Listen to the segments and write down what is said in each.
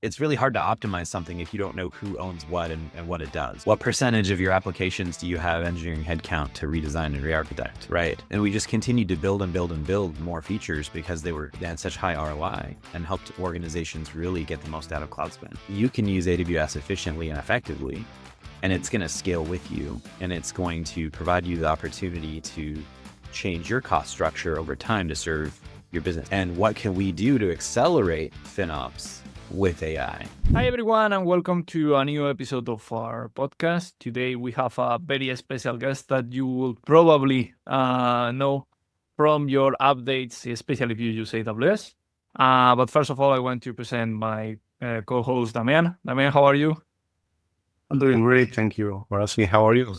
it's really hard to optimize something if you don't know who owns what and what it does. What percentage of your applications do you have engineering headcount to redesign and re-architect, right? And we just continued to build and build and build more features because they had such high ROI and helped organizations really get the most out of cloud spend. You can use AWS efficiently and effectively, and it's going to scale with you, and it's going to provide you the opportunity to change your cost structure over time to serve your business. And what can we do to accelerate FinOps with AI? Hi, everyone, and welcome to a new episode of our podcast. Today, we have a very special guest that you will probably know from your updates, especially if you use AWS. But first of all, I want to present my co-host, Damian. Damian, how are you? I'm doing great. Thank you for asking. How are you?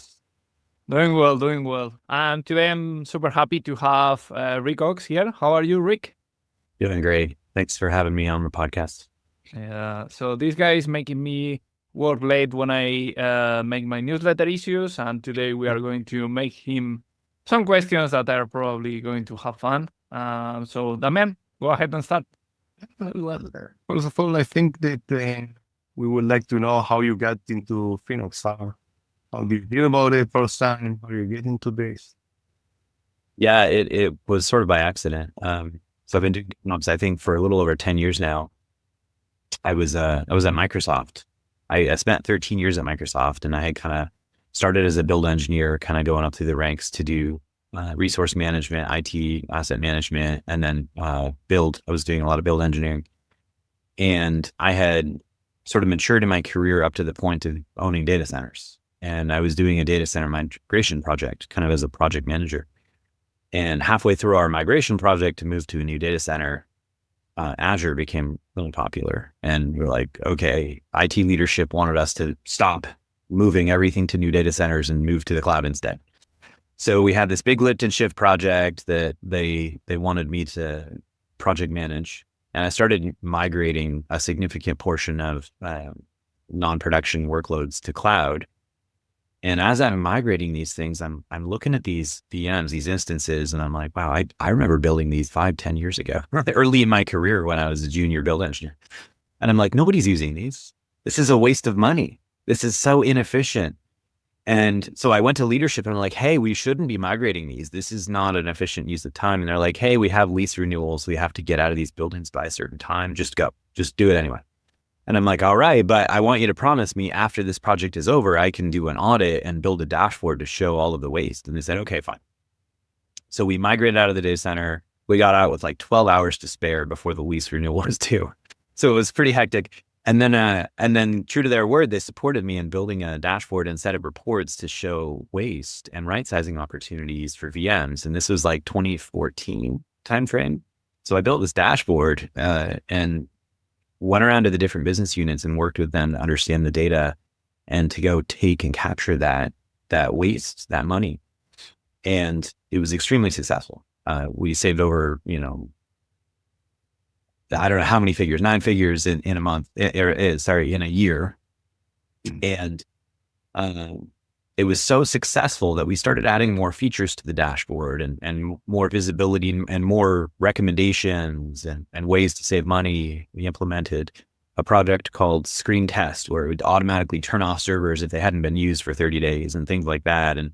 Doing well. And today, I'm super happy to have Rick Ochs here. How are you, Rick? Doing great. Thanks for having me on the podcast. Yeah, so this guy is making me work late when I make my newsletter issues, and today we are going to make him some questions that are probably going to have fun. So, Damian, go ahead and start. First of all, I think that we would like to know how you got into Finops. How did you hear about it first time? How you get into this? Yeah, it was sort of by accident. So I've been doing FinOps, I think, for a little over 10 years now. I was at Microsoft. I spent 13 years at Microsoft, and I had kind of started as a build engineer, kind of going up through the ranks to do resource management, IT, asset management, and then build. I was doing a lot of build engineering, and I had sort of matured in my career up to the point of owning data centers. And I was doing a data center migration project, kind of as a project manager. And halfway through our migration project to move to a new data center, Azure became really popular. And we're like, okay, IT leadership wanted us to stop moving everything to new data centers and move to the cloud instead. So we had this big lift and shift project that they wanted me to project manage. And I started migrating a significant portion of non-production workloads to cloud. And as I'm migrating these things, I'm looking at these VMs, these instances, and I'm like, wow, I remember building these 5-10 years ago, early in my career when I was a junior build engineer. And I'm like, nobody's using these. This is a waste of money. This is so inefficient. And so I went to leadership and I'm like, hey, we shouldn't be migrating these. This is not an efficient use of time. And they're like, hey, we have lease renewals. We have to get out of these buildings by a certain time. Just go. Just do it anyway. And I'm like, all right, but I want you to promise me after this project is over, I can do an audit and build a dashboard to show all of the waste. And they said, okay, fine. So we migrated out of the data center. We got out with like 12 hours to spare before the lease renewal was due. So it was pretty hectic. And then true to their word, they supported me in building a dashboard and set up reports to show waste and right-sizing opportunities for VMs. And this was like 2014 timeframe. So I built this dashboard and went around to the different business units and worked with them to understand the data and to go take and capture that waste, that money. And it was extremely successful. We saved over, I don't know how many figures, 9 figures in a month, in a year. And it was so successful that we started adding more features to the dashboard and more visibility and more recommendations and ways to save money. We implemented a project called Screen Test, where it would automatically turn off servers if they hadn't been used for 30 days and things like that. And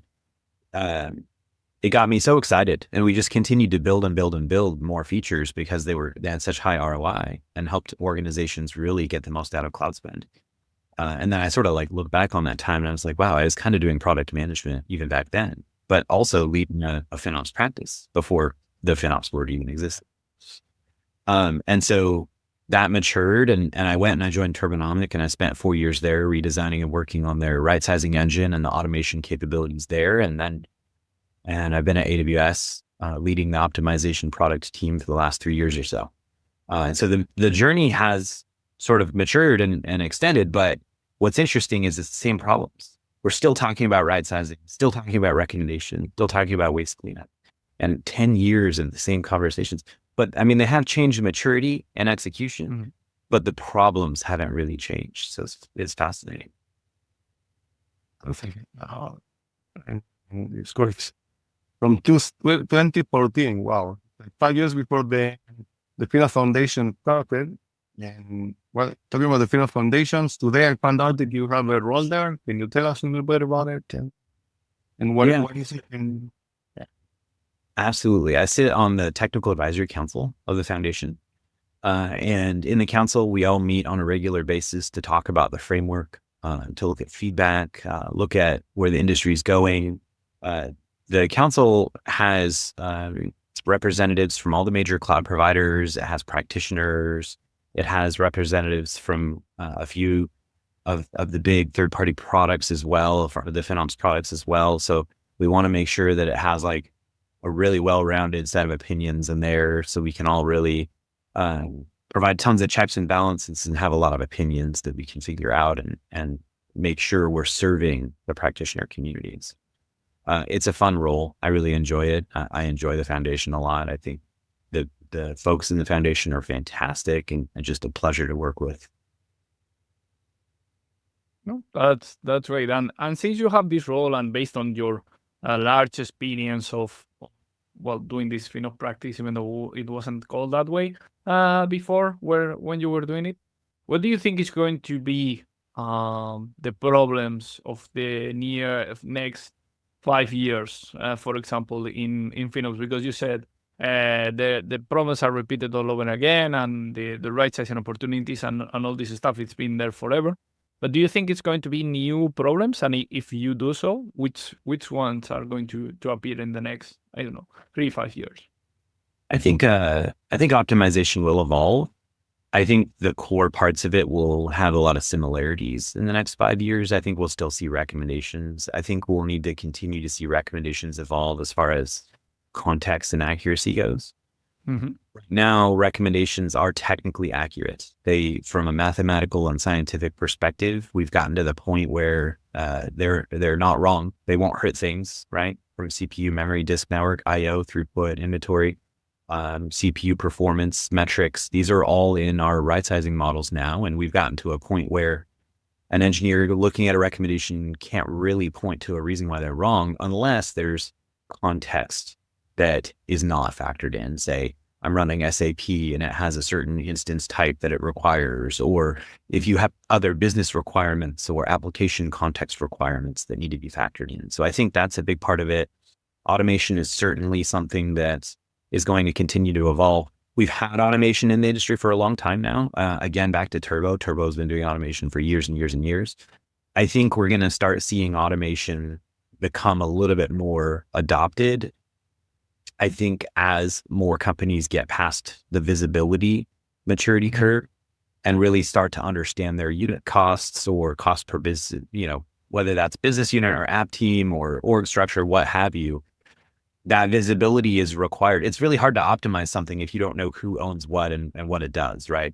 it got me so excited. And we just continued to build and build and build more features because they had such high ROI and helped organizations really get the most out of cloud spend. And then I sort of like look back on that time and I was like, wow, I was kind of doing product management even back then, but also leading a FinOps practice before the FinOps word even existed. And so that matured and I went and I joined Turbonomic and I spent 4 years there redesigning and working on their right-sizing engine and the automation capabilities there. And I've been at AWS leading the optimization product team for the last 3 years or so. And so the journey has sort of matured and extended, but what's interesting is it's the same problems. We're still talking about right sizing, still talking about recommendation, still talking about waste cleanup, and 10 years in the same conversations. But I mean, they have changed in maturity and execution, but the problems haven't really changed. So it's fascinating. And it's correct. From 2014, wow, 5 years before the FINA Foundation started, And well, talking about the Finops Foundations, today I found out that you have a role there. Can you tell us a little bit about it and Yeah, what is it? And absolutely. I sit on the technical advisory council of the foundation. And in the council, we all meet on a regular basis to talk about the framework, to look at feedback, look at where the industry is going. The council has representatives from all the major cloud providers. It has practitioners. It has representatives from a few of the big third-party products as well, from the FinOps products as well. So we want to make sure that it has like a really well-rounded set of opinions in there, so we can all really provide tons of checks and balances and have a lot of opinions that we can figure out and make sure we're serving the practitioner communities. It's a fun role. I really enjoy it. I enjoy the foundation a lot. I think the folks in the foundation are fantastic and just a pleasure to work with. No, that's great. And since you have this role, and based on your large experience of well doing this FinOps practice, even though it wasn't called that way before, when you were doing it, what do you think is going to be the problems of the next 5 years, for example, in FinOps? Because you said the problems are repeated all over again, and the right sizing opportunities and all this stuff, it's been there forever. But do you think it's going to be new problems? And if you do so, which ones are going to appear in the next, I don't know, 3-5 years? I think optimization will evolve. I think the core parts of it will have a lot of similarities in the next 5 years. I think we'll still see recommendations. I think we'll need to continue to see recommendations evolve as far as context and accuracy goes. Mm-hmm. Right now, recommendations are technically accurate. From a mathematical and scientific perspective, we've gotten to the point where they're not wrong. They won't hurt things, right? From CPU, memory, disk network, I/O, throughput, inventory, CPU performance metrics. These are all in our right sizing models now, and we've gotten to a point where an engineer looking at a recommendation can't really point to a reason why they're wrong unless there's context that is not factored in. Say, I'm running SAP and it has a certain instance type that it requires, or if you have other business requirements or application context requirements that need to be factored in. So I think that's a big part of it. Automation is certainly something that is going to continue to evolve. We've had automation in the industry for a long time now. Again, back to Turbo. Turbo's been doing automation for years and years and years. I think we're going to start seeing automation become a little bit more adopted. I think as more companies get past the visibility maturity curve and really start to understand their unit costs or cost per business, whether that's business unit or app team or org structure, what have you, that visibility is required. It's really hard to optimize something if you don't know who owns what and what it does, right?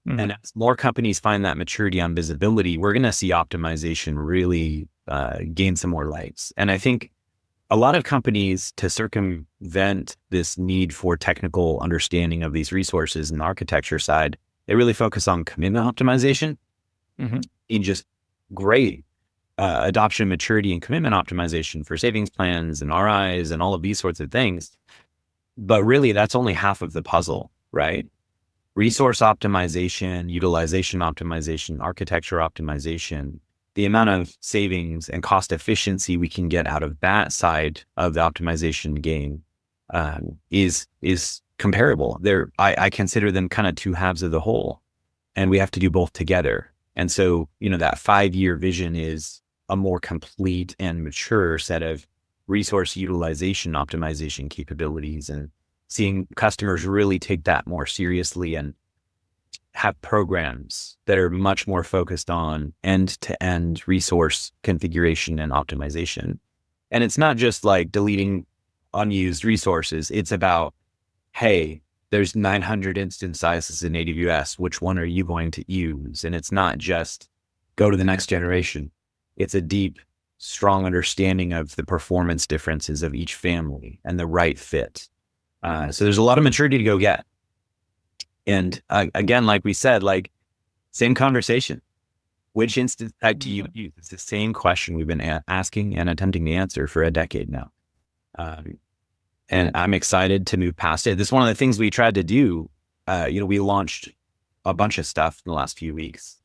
Mm-hmm. And as more companies find that maturity on visibility, we're going to see optimization really gain some more legs. And I think a lot of companies, to circumvent this need for technical understanding of these resources and the architecture side, they really focus on commitment optimization in just great adoption, maturity, and commitment optimization for savings plans and RIs and all of these sorts of things. But really, that's only half of the puzzle, right? Resource optimization, utilization optimization, architecture optimization, the amount of savings and cost efficiency we can get out of that side of the optimization game is comparable. I consider them kind of two halves of the whole, and we have to do both together. And so, that 5-year vision is a more complete and mature set of resource utilization optimization capabilities, and seeing customers really take that more seriously and have programs that are much more focused on end-to-end resource configuration and optimization. And it's not just like deleting unused resources. It's about, hey, there's 900 instance sizes in AWS. Which one are you going to use? And it's not just go to the next generation. It's a deep, strong understanding of the performance differences of each family and the right fit. So there's a lot of maturity to go get. And again, like we said, same conversation. Which instance type do you use? It's the same question we've been asking and attempting to answer for a decade now. And I'm excited to move past it. This is one of the things we tried to do. We launched a bunch of stuff in the last few weeks.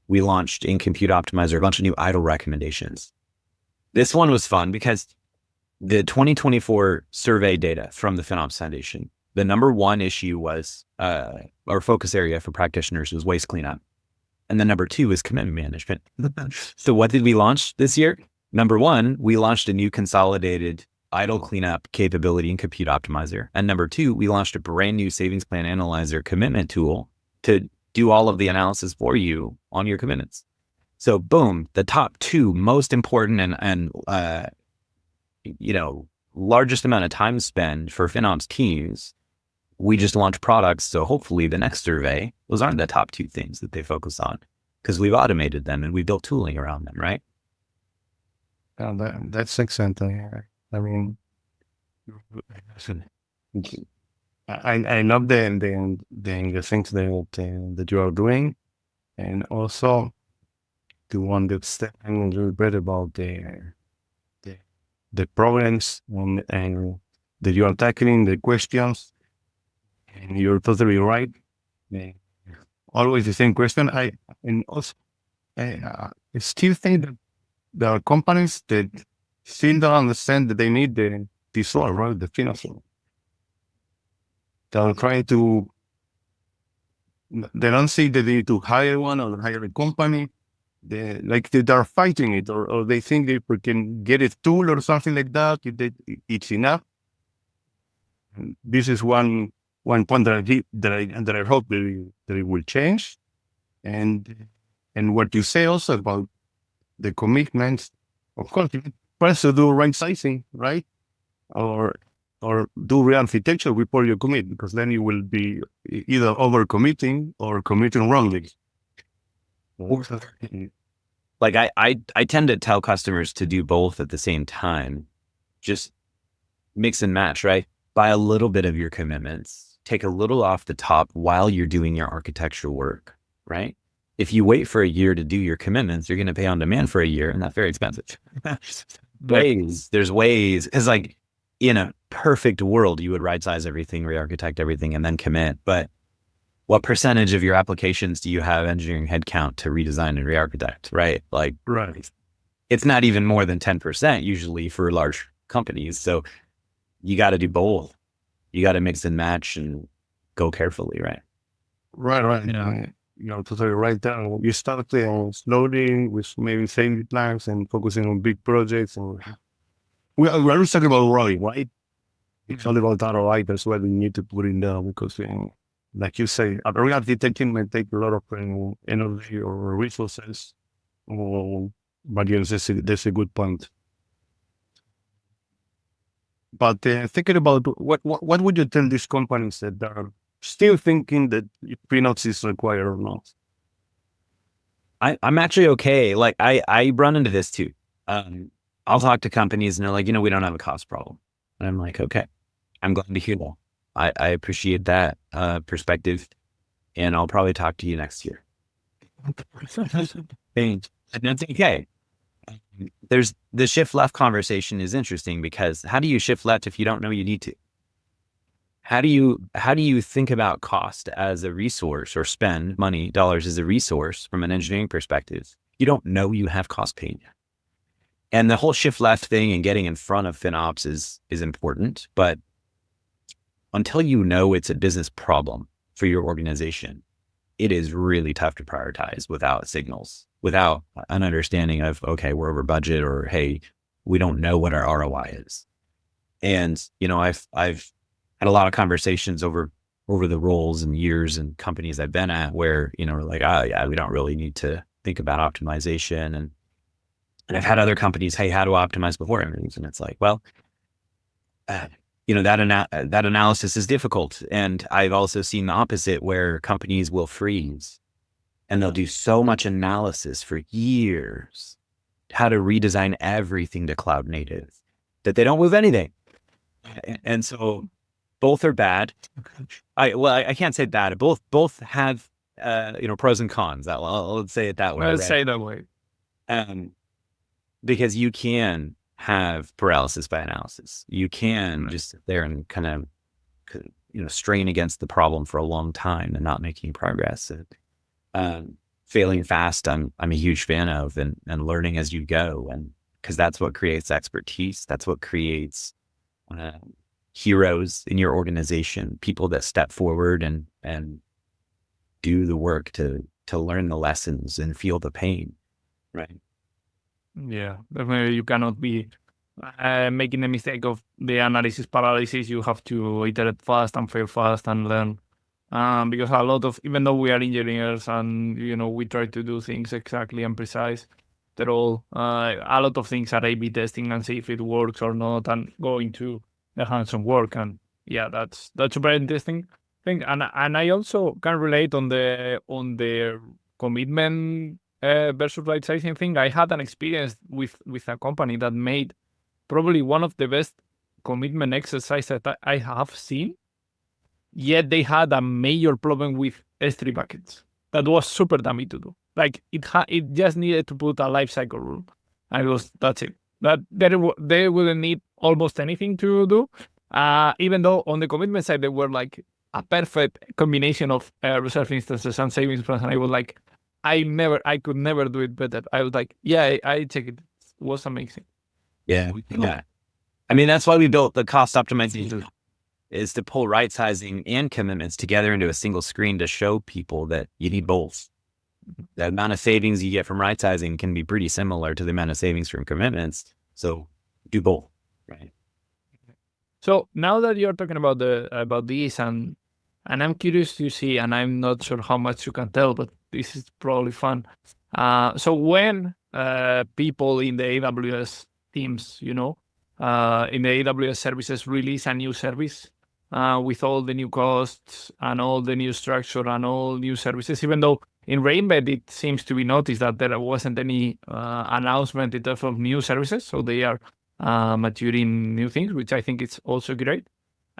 We launched in Compute Optimizer a bunch of new idle recommendations. This one was fun because the 2024 survey data from the Finops Foundation, the number one issue was, our focus area for practitioners was waste cleanup. And the number two is commitment management. So what did we launch this year? Number one, we launched a new consolidated idle cleanup capability in Compute Optimizer. And number two, we launched a brand new savings plan analyzer commitment tool to do all of the analysis for you on your commitments. So boom, the top two most important and largest amount of time spent for FinOps teams, we just launched products. So hopefully the next survey, those aren't the top two things that they focus on because we've automated them and we built tooling around them, right? That's excellent. I mean, I love the things that you are doing, and also to understand a little bit about the problems and that you are tackling, the questions, and you're totally right. Always the same question. I still think that there are companies that still don't understand that they need this role, right? The financial. They're trying to. They don't see that they need to hire one or hire a company. They're fighting it, or they think they can get a tool or something like that. It's enough. This is one point that I hope that it will change, and what you say also about the commitments. Of course, first to do right sizing, right, or do re-architecture before you commit, because then you will be either over committing or committing wrongly. Like I tend to tell customers to do both at the same time. Just mix and match, right? Buy a little bit of your commitments, take a little off the top while you're doing your architectural work, right? If you wait for a year to do your commitments, you're going to pay on demand for a year, and that's very expensive. There's ways, because like in a perfect world, you would right size everything, re-architect everything, and then commit. But what percentage of your applications do you have engineering headcount to redesign and re-architect, right? Like, Right. It's not even more than 10% usually for large companies. So you got to do both. You got to mix and match and go carefully, right? Right. Yeah. You're totally right there. You start slowly with maybe saving plans and focusing on big projects. And we're always talking about ROI, right? It's all about ROI. That's what we need to put in there because, like you say, re-architecting might take a lot of energy or resources. But yes, that's a good point. But thinking about what would you tell these companies that are still thinking that FinOps is required or not? I'm actually okay. Like I run into this too. I'll talk to companies and they're like, we don't have a cost problem. And I'm like, okay, I'm glad to hear that. I appreciate that perspective, and I'll probably talk to you next year. And that's okay. There's the shift left conversation is interesting because how do you shift left if you don't know you need to? How do you think about cost as a resource or spend money, dollars as a resource from an engineering perspective? You don't know you have cost pain. And the whole shift left thing and getting in front of FinOps is important, but until you know it's a business problem for your organization, it is really tough to prioritize without signals, without an understanding of, okay, we're over budget, or, hey, we don't know what our ROI is. And, I've had a lot of conversations over the roles and years and companies I've been at where, we're like, yeah, we don't really need to think about optimization. And I've had other companies, hey, how do I optimize before? And it's like, well, that analysis is difficult. And I've also seen the opposite where companies will freeze and they'll do so much analysis for years, how to redesign everything to cloud native, that they don't move anything. And so both are bad. I can't say bad. Both have, pros and cons. Let's say it that way. Let's say it that way. Because you can have paralysis by analysis. You can just sit there and kind of strain against the problem for a long time and not making progress. And failing fast, I'm a huge fan of, and learning as you go, and because that's what creates expertise. That's what creates heroes in your organization, people that step forward and do the work to learn the lessons and feel the pain, right? Yeah, definitely. You cannot be making the mistake of the analysis paralysis. You have to iterate fast and fail fast and learn. Because a lot of, even though we are engineers and we try to do things exactly and precise, they're all a lot of things are A/B testing and see if it works or not, and going to the hands-on work. And yeah, that's a very interesting thing. And I also can relate on the commitment versus right sizing thing. I had an experience with a company that made probably one of the best commitment exercises that I have seen. Yet they had a major problem with S3 buckets. That was super dummy to do. Like it just needed to put a life cycle rule. And that's it. That they wouldn't need almost anything to do. Even though on the commitment side they were like a perfect combination of reserve instances and savings plans. And I was like, I could never do it better. I was like, yeah, I check it. It was amazing. Yeah. I mean, that's why we built the cost optimization, is to pull right sizing and commitments together into a single screen to show people that you need both. The amount of savings you get from right sizing can be pretty similar to the amount of savings from commitments. So do both, right? So now that you're talking about this, and I'm curious to see, and I'm not sure how much you can tell, but this is probably fun. So when people in the AWS teams, in the AWS services release a new service, with all the new costs and all the new structure and all new services, even though in Rainbed it seems to be noticed that there wasn't any announcement in terms of new services, so they are maturing new things, which I think is also great.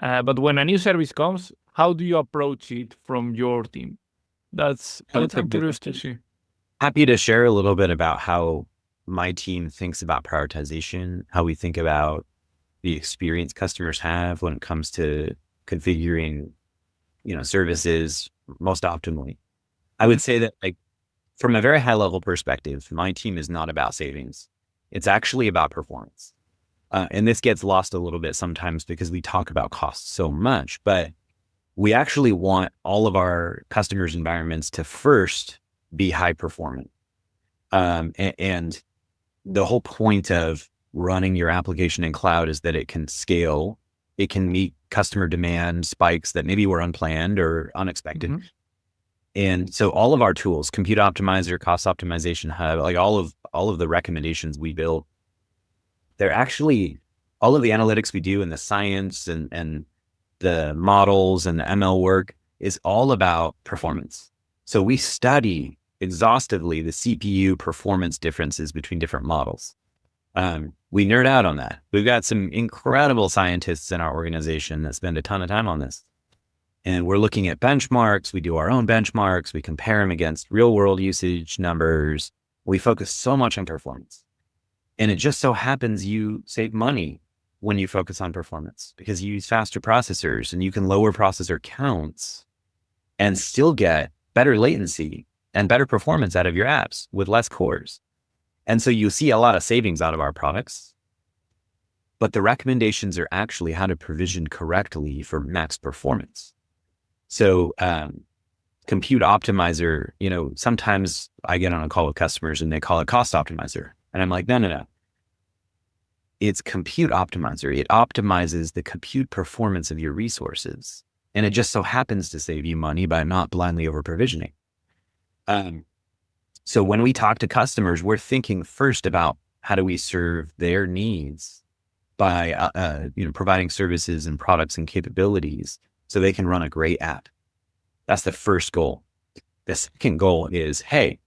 But when a new service comes, how do you approach it from your team? That's I'm curious to see. Happy to share a little bit about how my team thinks about prioritization, how we think about the experience customers have when it comes to configuring, services most optimally. I would say that, like, from a very high level perspective, my team is not about savings. It's actually about performance. And this gets lost a little bit sometimes because we talk about costs so much, but we actually want all of our customers' environments to first be high performant. And the whole point of running your application in cloud is that it can scale. It can meet customer demand spikes that maybe were unplanned or unexpected. Mm-hmm. And so all of our tools, Compute Optimizer, Cost Optimization Hub, like all of the recommendations we build, they're actually all of the analytics we do and the science and the models and the ML work is all about performance. So we study exhaustively the CPU performance differences between different models. We nerd out on that. We've got some incredible scientists in our organization that spend a ton of time on this. And we're looking at benchmarks. We do our own benchmarks. We compare them against real world usage numbers. We focus so much on performance. And it just so happens you save money when you focus on performance because you use faster processors and you can lower processor counts and still get better latency and better performance out of your apps with less cores. And so you see a lot of savings out of our products, but the recommendations are actually how to provision correctly for max performance. So Compute Optimizer, sometimes I get on a call with customers and they call it Cost Optimizer. And I'm like, no. It's Compute Optimizer. It optimizes the compute performance of your resources. And it just so happens to save you money by not blindly over provisioning. So when we talk to customers, we're thinking first about how do we serve their needs by providing services and products and capabilities so they can run a great app. That's the first goal. The second goal is, hey,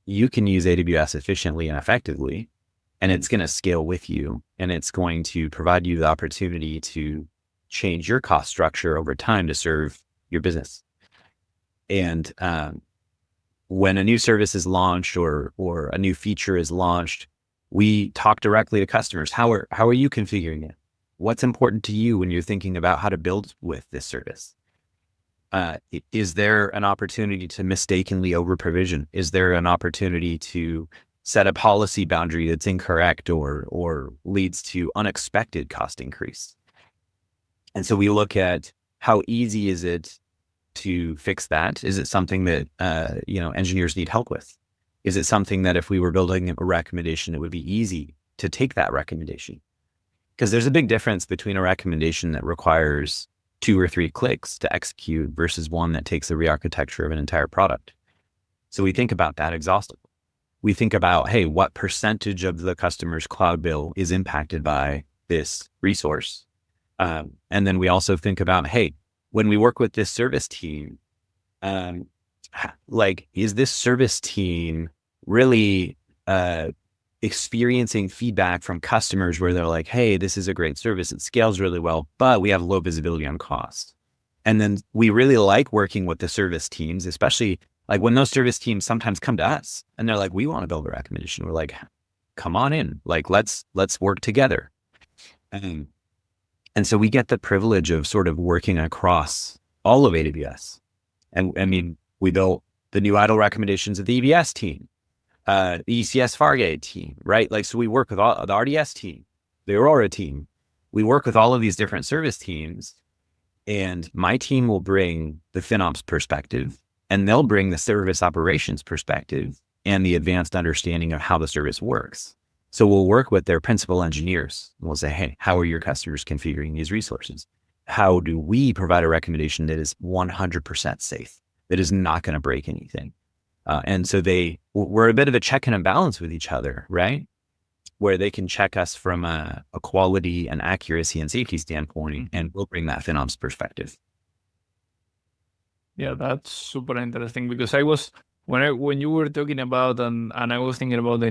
you can use AWS efficiently and effectively, and it's going to scale with you, and it's going to provide you the opportunity to change your cost structure over time to serve your business. And when a new service is launched or a new feature is launched, we talk directly to customers. How are you configuring it? What's important to you when you're thinking about how to build with this service? Is there an opportunity to mistakenly over provision? Is there an opportunity to set a policy boundary that's incorrect or leads to unexpected cost increase? And so we look at how easy is it to fix that? Is it something that engineers need help with? Is it something that if we were building a recommendation, it would be easy to take that recommendation? Because there's a big difference between a recommendation that requires 2 or 3 clicks to execute versus one that takes the re-architecture of an entire product. So we think about that exhaustively. We think about, hey, what percentage of the customer's cloud bill is impacted by this resource? And then we also think about, hey, when we work with this service team, is this service team really experiencing feedback from customers where they're like, hey, this is a great service, it scales really well, but we have low visibility on cost. And then we really like working with the service teams, especially like when those service teams sometimes come to us and they're like, we want to build a recommendation. We're like, come on in, like, let's work together. And so we get the privilege of sort of working across all of AWS. And I mean, we built the new idle recommendations of the EBS team, the ECS Fargate team, right? Like, so we work with all the RDS team, the Aurora team. We work with all of these different service teams, and my team will bring the FinOps perspective, and they'll bring the service operations perspective and the advanced understanding of how the service works. So we'll work with their principal engineers and we'll say, hey, how are your customers configuring these resources? How do we provide a recommendation that is 100% safe, that is not going to break anything? And so we're a bit of a check and a balance with each other, right? Where they can check us from a quality and accuracy and safety standpoint, and we'll bring that FinOps perspective. Yeah, that's super interesting because I was when you were talking about and I was thinking about the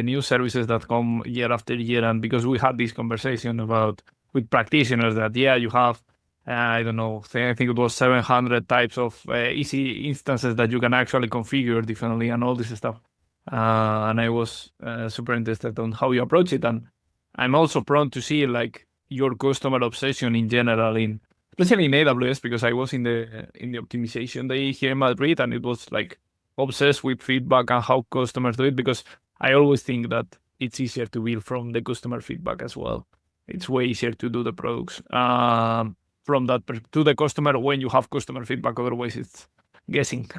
new services that come year after year, and because we had this conversation about with practitioners that you have I don't know, I think it was 700 types of easy instances that you can actually configure differently and all this stuff. And I was super interested on how you approach it, and I'm also prone to see like your customer obsession in general especially in AWS, because I was in the optimization day here in Madrid, and it was like obsessed with feedback and how customers do it, because I always think that it's easier to build from the customer feedback as well. It's way easier to do the products from that to the customer when you have customer feedback. Otherwise, it's guessing.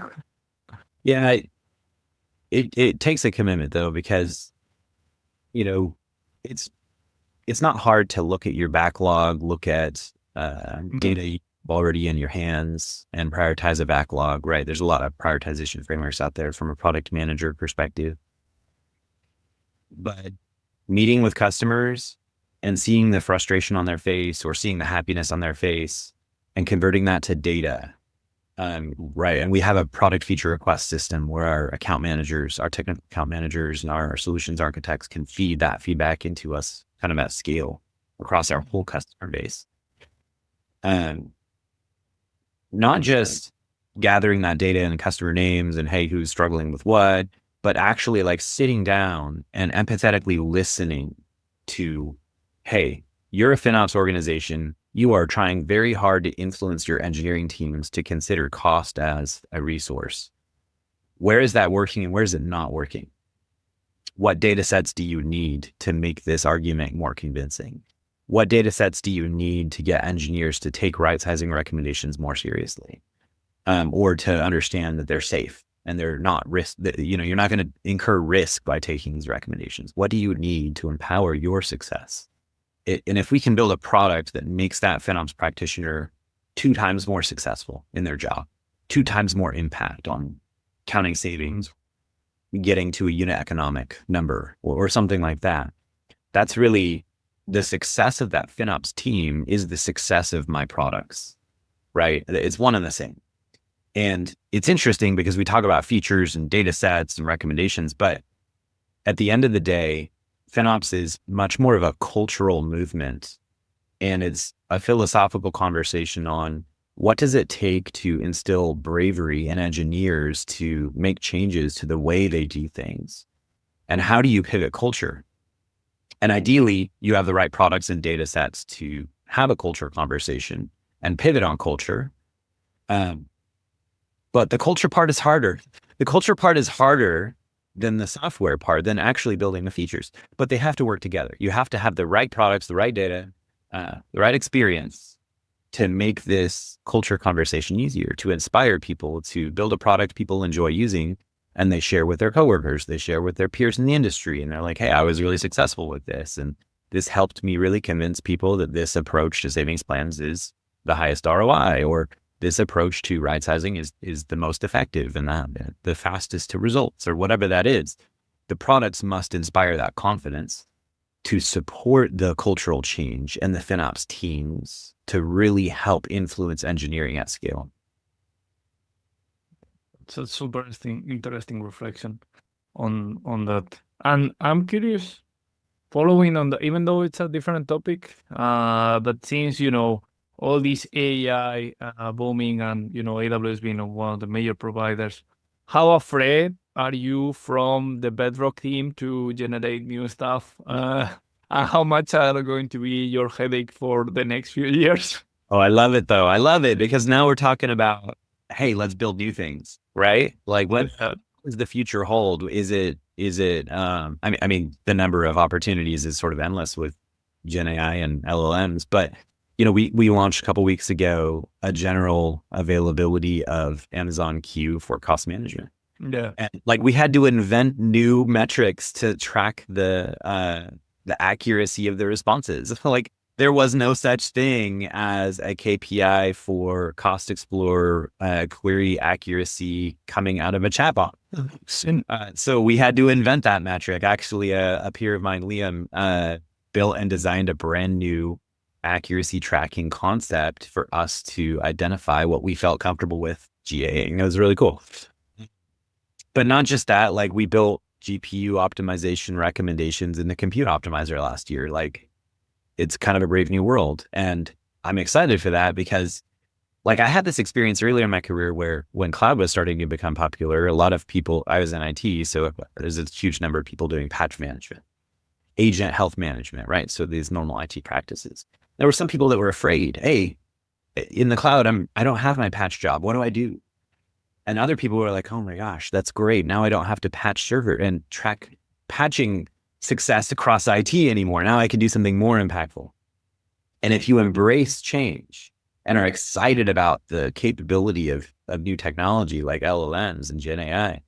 Yeah, it takes a commitment though, because it's not hard to look at your backlog, look at data already in your hands and prioritize a backlog, right? There's a lot of prioritization frameworks out there from a product manager perspective. But meeting with customers and seeing the frustration on their face or seeing the happiness on their face and converting that to data, right? And we have a product feature request system where our account managers, our technical account managers, and our solutions architects can feed that feedback into us kind of at scale across our whole customer base. Not just gathering that data and customer names and hey, who's struggling with what, but actually like sitting down and empathetically listening to, hey, you're a FinOps organization. You are trying very hard to influence your engineering teams to consider cost as a resource. Where is that working and where is it not working? What data sets do you need to make this argument more convincing? What data sets do you need to get engineers to take right-sizing recommendations more seriously, or to understand that they're safe and they're not risk, that, you're not going to incur risk by taking these recommendations? What do you need to empower your success? And if we can build a product that makes that FinOps practitioner 2 times more successful in their job, 2 times more impact on counting savings, getting to a unit economic number or something like that, that's really the success of that FinOps team is the success of my products, right? It's one and the same. And it's interesting because we talk about features and data sets and recommendations, but at the end of the day, FinOps is much more of a cultural movement, and it's a philosophical conversation on what does it take to instill bravery in engineers to make changes to the way they do things, and how do you pivot culture? And ideally, you have the right products and data sets to have a culture conversation and pivot on culture. But the culture part is harder. The culture part is harder than the software part, than actually building the features. But they have to work together. You have to have the right products, the right data, the right experience to make this culture conversation easier, to inspire people to build a product people enjoy using, and they share with their coworkers, they share with their peers in the industry, and they're like, hey, I was really successful with this, and this helped me really convince people that this approach to savings plans is the highest ROI, or this approach to right sizing is the most effective and the fastest to results, or whatever that is. The products must inspire that confidence to support the cultural change and the FinOps teams to really help influence engineering at scale. It's a super interesting reflection on that. And I'm curious, following on the, even though it's a different topic, but since, all these AI booming and, AWS being one of the major providers, how afraid are you from the Bedrock team to generate new stuff? And how much are going to be your headache for the next few years? Oh, I love it though. I love it because now we're talking about, hey, let's build new things, right? Like what does the future hold? Is it, I mean, the number of opportunities is sort of endless with Gen AI and LLMs, but we launched a couple weeks ago a general availability of Amazon Q for cost management. Yeah. And like we had to invent new metrics to track the accuracy of the responses. Like there was no such thing as a KPI for Cost Explorer query accuracy coming out of a chatbot. So we had to invent that metric. Actually, a peer of mine, Liam, built and designed a brand new accuracy tracking concept for us to identify what we felt comfortable with GAing. It was really cool. But not just that, like we built GPU optimization recommendations in the compute optimizer last year. Like it's kind of a brave new world. And I'm excited for that because like I had this experience earlier in my career where when cloud was starting to become popular, a lot of people, I was in IT, so there's a huge number of people doing patch management, agent health management, right? So these normal IT practices. There were some people that were afraid, hey, in the cloud, I don't have my patch job. What do I do? And other people were like, oh my gosh, that's great. Now I don't have to patch server and track patching success across IT anymore. Now I can do something more impactful. And if you embrace change and are excited about the capability of new technology like LLMs and Gen AI,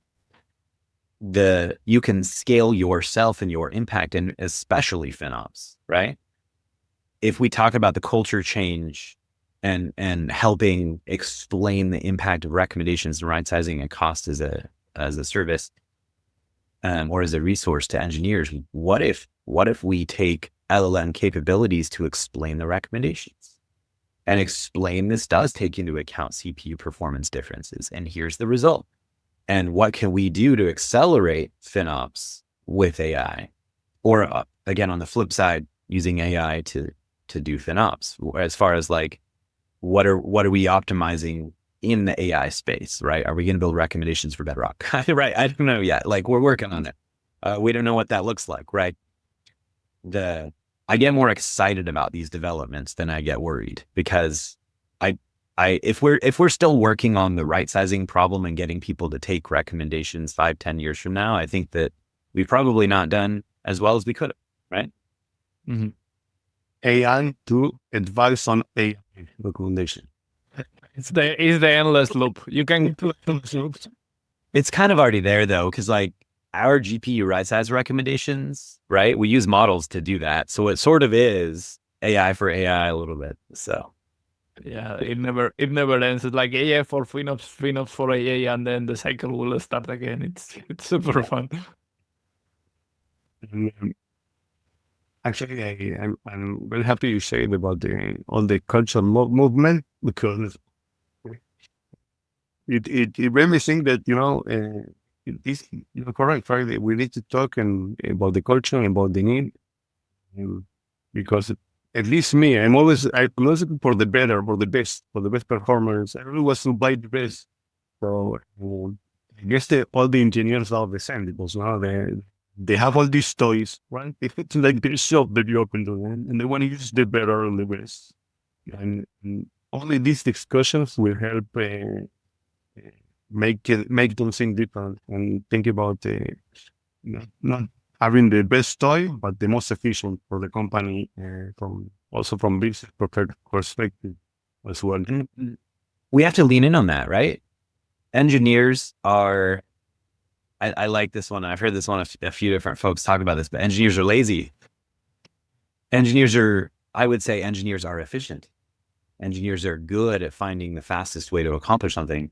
you can scale yourself and your impact, and especially FinOps, right? If we talk about the culture change and helping explain the impact of recommendations and right sizing and cost as a service, or as a resource to engineers, what if we take LLM capabilities to explain the recommendations and explain this does take into account CPU performance differences, and here's the result. And what can we do to accelerate FinOps with AI? Or again, on the flip side, using AI to do FinOps, as far as like, what are we optimizing in the AI space, right? Are we going to build recommendations for Bedrock? Right. I don't know yet. Like we're working on it. We don't know what that looks like, right? I get more excited about these developments than I get worried, because if we're still working on the right sizing problem and getting people to take recommendations 5-10 years from now, I think that we've probably not done as well as we could have, right? Mm-hmm. AI to advise on AI recommendation. It's the endless loop. You can do endless loops. It's kind of already there though, because like our GPU right size recommendations, right? We use models to do that. So it sort of is AI for AI a little bit. So yeah, it never ends. It's like AI for FinOps for AI, and then the cycle will start again. It's super fun. Actually, I'm very happy you said about all the cultural movement, because it made me think that you're correct, right? We need to talk about the culture and about the need, because at least me, I'm always looking for the better, for the best performance. I really want to buy the best. So I guess all the engineers are the same, because now they have all these toys, right? It's like their shop that you open to them, and they want to use the better or the best. And only these discussions will help make them think different and think about not having the best toy, but the most efficient for the company from business perspective as well. And we have to lean in on that, right? Engineers are, I like this one. I've heard this one, a few different folks talk about this, but engineers are lazy. I would say engineers are efficient. Engineers are good at finding the fastest way to accomplish something.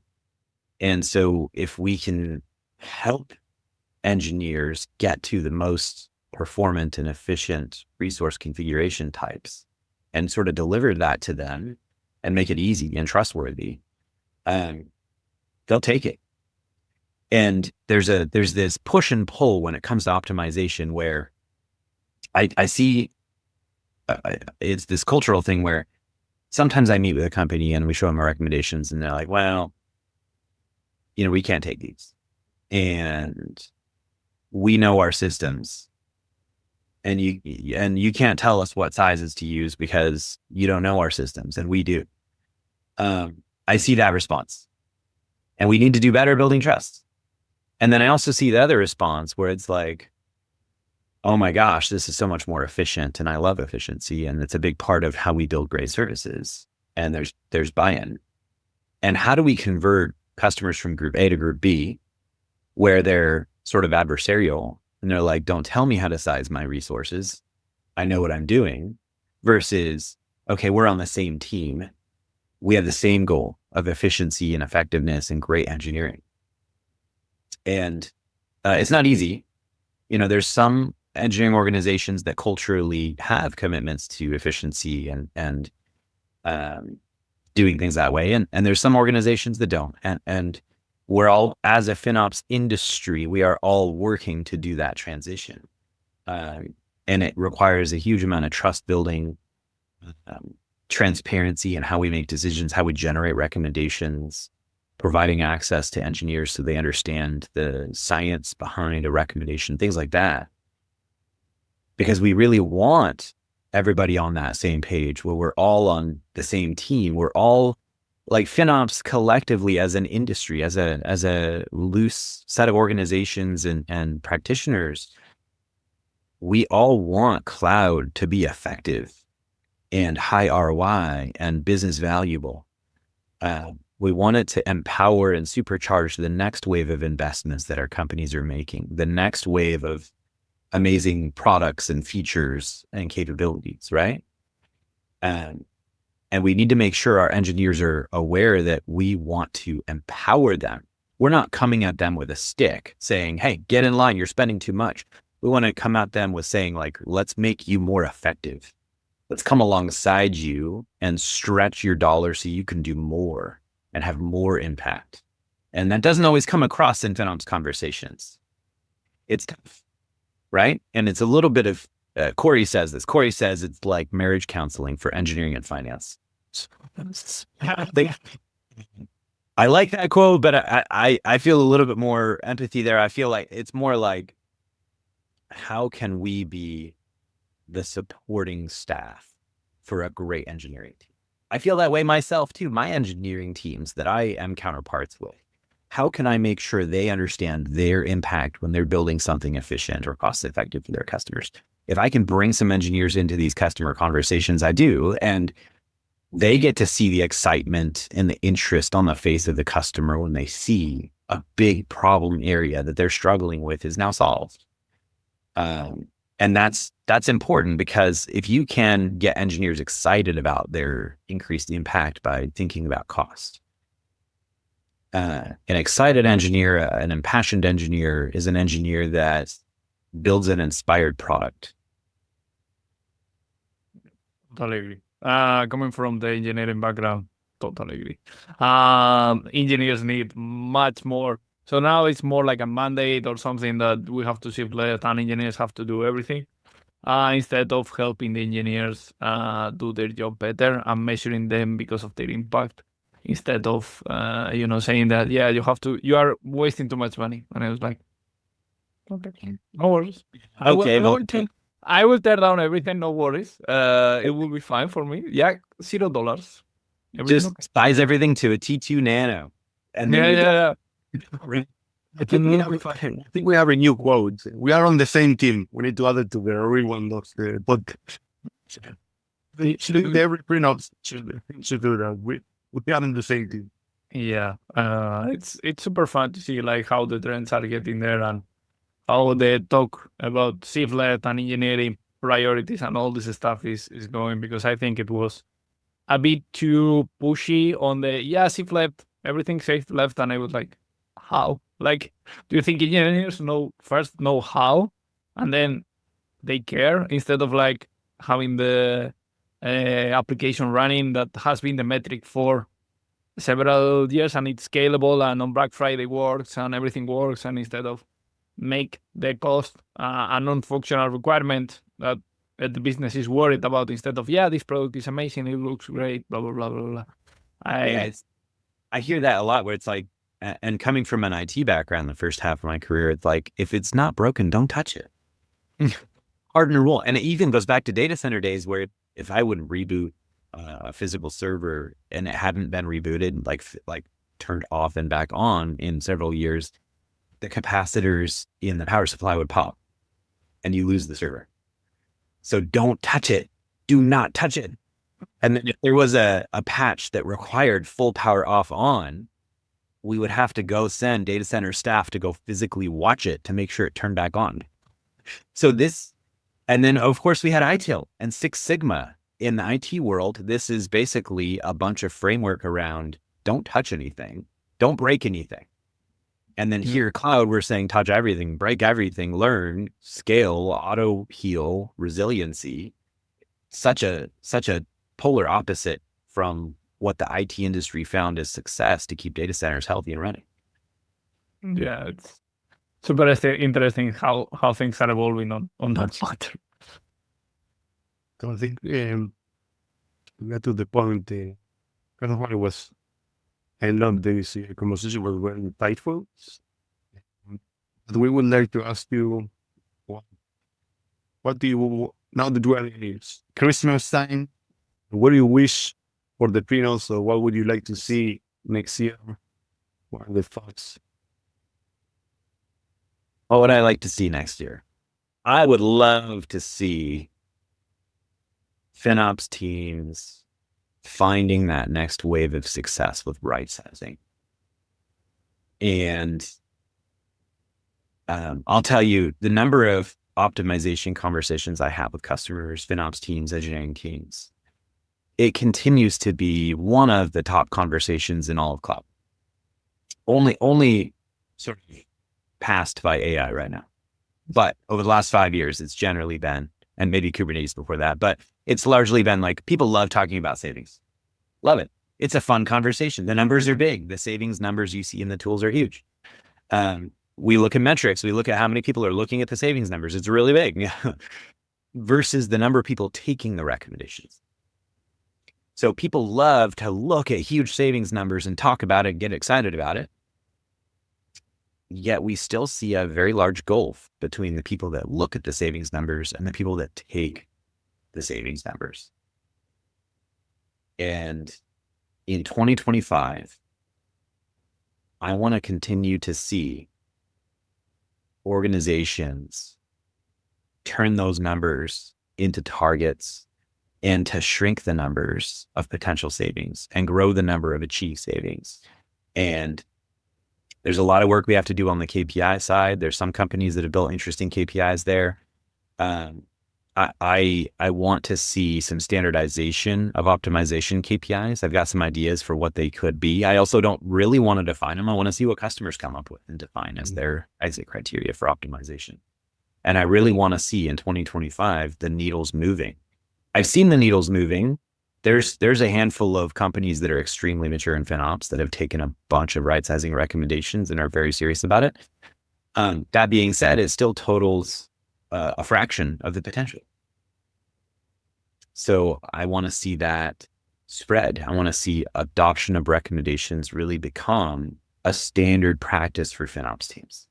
And so if we can help engineers get to the most performant and efficient resource configuration types and sort of deliver that to them and make it easy and trustworthy, they'll take it. And there's this push and pull when it comes to optimization where I see it's this cultural thing where sometimes I meet with a company and we show them our recommendations and they're like, well, we can't take these. And we know our systems and you can't tell us what sizes to use because you don't know our systems and we do. I see that response and we need to do better building trust. And then I also see the other response where it's like, oh my gosh, this is so much more efficient and I love efficiency. And it's a big part of how we build great services. And there's buy-in. And how do we convert customers from group A to group B where they're sort of adversarial and they're like, don't tell me how to size my resources. I know what I'm doing, versus, okay, we're on the same team. We have the same goal of efficiency and effectiveness and great engineering. And it's not easy. There's some engineering organizations that culturally have commitments to efficiency and doing things that way. And there's some organizations that don't. And we're all, as a FinOps industry, we are all working to do that transition. And it requires a huge amount of trust building, transparency in how we make decisions, how we generate recommendations, providing access to engineers so they understand the science behind a recommendation, things like that. Because we really want everybody on that same page where we're all on the same team. We're all like FinOps collectively as an industry, as a loose set of organizations and practitioners. We all want cloud to be effective and high ROI and business valuable. We want it to empower and supercharge the next wave of investments that our companies are making, the next wave of amazing products and features and capabilities, right? And we need to make sure our engineers are aware that we want to empower them. We're not coming at them with a stick saying, hey, get in line, you're spending too much. We want to come at them with saying, like, let's make you more effective. Let's come alongside you and stretch your dollar so you can do more and have more impact. And that doesn't always come across in FinOps conversations. It's tough, right? And it's a little bit of, Corey says this. Corey says it's like marriage counseling for engineering and finance. I like that quote, but I feel a little bit more empathy there. I feel like it's more like, how can we be the supporting staff for a great engineering team? I feel that way myself too. My engineering teams that I am counterparts with, how can I make sure they understand their impact when they're building something efficient or cost effective for their customers? If I can bring some engineers into these customer conversations, I do, and they get to see the excitement and the interest on the face of the customer when they see a big problem area that they're struggling with is now solved. And that's important, because if you can get engineers excited about their increased impact by thinking about cost, an excited engineer, an impassioned engineer is an engineer that builds an inspired product. Totally agree. Coming from the engineering background, totally agree. Engineers need much more. So now it's more like a mandate or something that we have to shift left, and engineers have to do everything, instead of helping the engineers do their job better and measuring them because of their impact, instead of saying that, yeah, you are wasting too much money. And I was like, Okay. No worries. I will, Okay, I well, will turn, I will tear down everything. No worries. It will be fine for me. Yeah, $0. Everything just okay. size everything to a T2 Nano. And then Yeah, you're done. yeah, Right. I think we yeah. have, I think we have a new quote. We are on the same team. We need to add it to the everyone of the podcast. Every print should do that. We are on the same team. Yeah, it's super fun to see like how the trends are getting there and how the talk about shift left and engineering priorities and all this stuff is going, because I think it was a bit too pushy on the shift left, everything shift left, and I was like, how? Like, do you think engineers know how, and then they care instead of like having the application running that has been the metric for several years and it's scalable and on Black Friday works and everything works, and instead of make the cost a non-functional requirement that the business is worried about, instead of this product is amazing, it looks great, blah blah blah blah blah. yeah, I hear that a lot where it's like, and coming from an IT background, the first half of my career, it's like, if it's not broken, don't touch it. Harden rule. And it even goes back to data center days where if I would reboot a physical server and it hadn't been rebooted, like turned off and back on in several years, the capacitors in the power supply would pop and you lose the server. So don't touch it. Do not touch it. And then if there was a patch that required full power off on, we would have to go send data center staff to go physically watch it to make sure it turned back on. So this, and then of course we had ITIL and Six Sigma. In the IT world, this is basically a bunch of framework around don't touch anything, don't break anything. And then here, cloud, we're saying touch everything, break everything, learn, scale, auto heal, resiliency. Such a polar opposite from what the IT industry found as success to keep data centers healthy and running. Yeah, it's super interesting how things are evolving on that matter. So I think we got to the point. Kind of what it was. I love this conversation was very insightful. But we would like to ask you, what do you, now that we are in Christmas time, what do you wish for the Pinos, or what would you like to see next year? What are the thoughts? What would I like to see next year? I would love to see FinOps teams finding that next wave of success with right sizing. And I'll tell you, the number of optimization conversations I have with customers, FinOps teams, engineering teams, it continues to be one of the top conversations in all of cloud. Only sort of passed by AI right now. But over the last 5 years, it's generally been, and maybe Kubernetes before that, but it's largely been like, people love talking about savings. Love it. It's a fun conversation. The numbers are big. The savings numbers you see in the tools are huge. We look at metrics. We look at how many people are looking at the savings numbers. It's really big versus the number of people taking the recommendations. So people love to look at huge savings numbers and talk about it, get excited about it. Yet we still see a very large gulf between the people that look at the savings numbers and the people that take the savings numbers. And in 2025, I want to continue to see organizations turn those numbers into targets and to shrink the numbers of potential savings and grow the number of achieved savings. And there's a lot of work we have to do on the KPI side. There's some companies that have built interesting KPIs there. I want to see some standardization of optimization KPIs. I've got some ideas for what they could be. I also don't really want to define them. I want to see what customers come up with and define as their exit criteria for optimization. And I really want to see in 2025 the needles moving. I've seen the needles moving. There's a handful of companies that are extremely mature in FinOps that have taken a bunch of right sizing recommendations and are very serious about it. That being said, it still totals a fraction of the potential. So I want to see that spread. I want to see adoption of recommendations really become a standard practice for FinOps teams.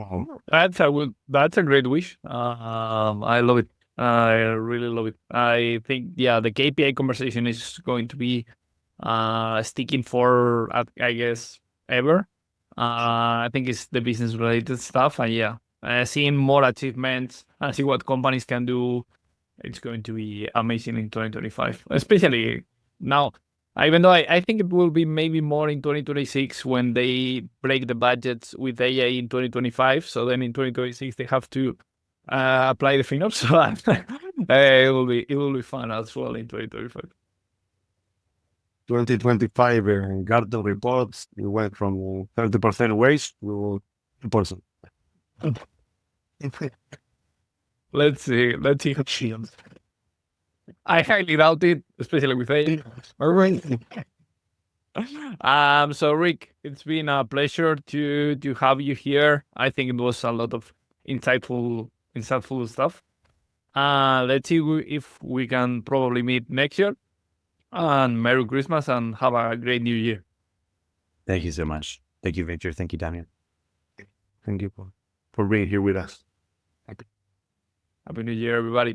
Wow. That's a great wish. I love it. I really love it. I think the KPI conversation is going to be sticking for I guess ever. I think it's the business related stuff, and seeing more achievements and see what companies can do. It's going to be amazing in 2025, especially now. Even though I think it will be maybe more in 2026 when they break the budgets with AI in 2025. So then in 2026 they have to apply the Finops. So it will be fun as well in 2025. 2025 Gartner reports, it went from 30% waste to 2%. Let's see. Let's see how she ends. I highly doubt it, especially with AI. All right. So Rick, it's been a pleasure to have you here. I think it was a lot of insightful stuff. Let's see if we can probably meet next year. And Merry Christmas and have a great New Year. Thank you so much. Thank you, Victor. Thank you, Damian. Thank you for being here with us. Happy New Year, everybody.